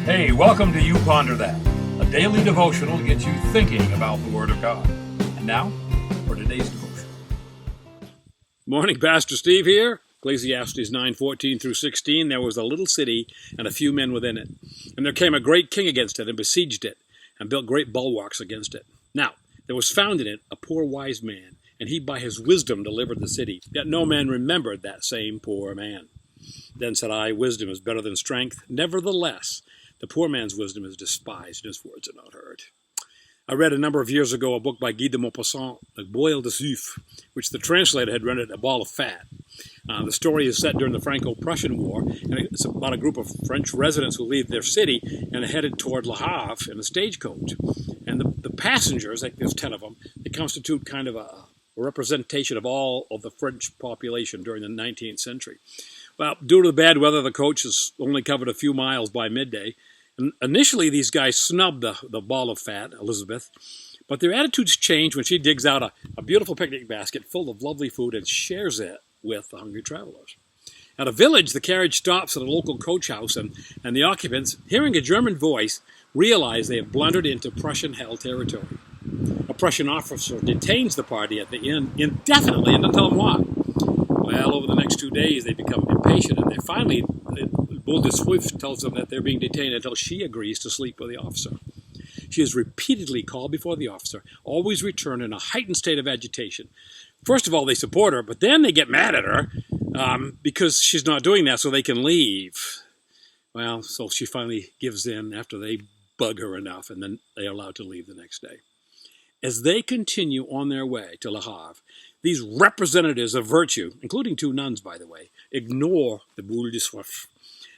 Hey, welcome to You Ponder That, a daily devotional to get you thinking about the Word of God. And now, for today's devotion. Morning, Pastor Steve here. Ecclesiastes 9:14 through 16. There was a little city and a few men within it. And there came a great king against it and besieged it and built great bulwarks against it. Now, there was found in it a poor wise man, and he by his wisdom delivered the city. Yet no man remembered that same poor man. Then said I, wisdom is better than strength. Nevertheless, the poor man's wisdom is despised, and his words are not heard. I read a number of years ago a book by Guy de Maupassant, Le Boil de Suif, which the translator had rendered a ball of fat. The story is set during the Franco-Prussian War, and it's about a group of French residents who leave their city and are headed toward Le Havre in a stagecoach. And the passengers, like there's 10 of them, they constitute kind of a representation of all of the French population during the 19th century. Well, due to the bad weather, the coach has only covered a few miles by midday. And initially, these guys snubbed the ball of fat, Elizabeth, but their attitudes change when she digs out a beautiful picnic basket full of lovely food and shares it with the hungry travelers. At a village, the carriage stops at a local coach house, and the occupants, hearing a German voice, realize they have blundered into Prussian-held territory. A Prussian officer detains the party at the inn indefinitely and doesn't tell them why. Well, over the next 2 days, they become impatient, and they finally, Boule de Suif tells them that they're being detained until she agrees to sleep with the officer. She is repeatedly called before the officer, always return in a heightened state of agitation. First of all, they support her, but then they get mad at her because she's not doing that, so they can leave. Well, so she finally gives in after they bug her enough, and then they are allowed to leave the next day. As they continue on their way to Le Havre, these representatives of virtue, including 2 nuns, by the way, ignore the Boule de Suif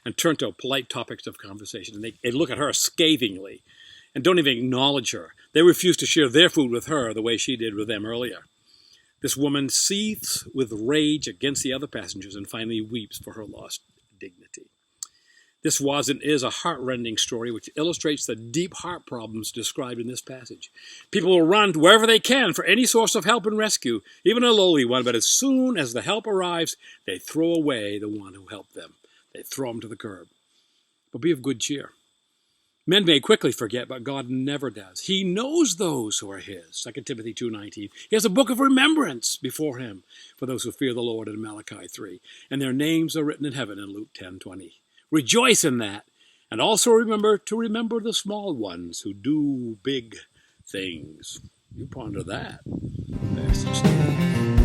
and turn to polite topics of conversation. And they look at her scathingly and don't even acknowledge her. They refuse to share their food with her the way she did with them earlier. This woman seethes with rage against the other passengers and finally weeps for her lost dignity. This was and is a heart-rending story which illustrates the deep heart problems described in this passage. People will run wherever they can for any source of help and rescue, even a lowly one, but as soon as the help arrives, they throw away the one who helped them. They throw him to the curb. But be of good cheer. Men may quickly forget, but God never does. He knows those who are his. 2 Timothy 2:19. He has a book of remembrance before him for those who fear the Lord in Malachi 3. And their names are written in heaven in Luke 10:20. Rejoice in that, and also remember the small ones who do big things. You ponder that. Pastor Steve.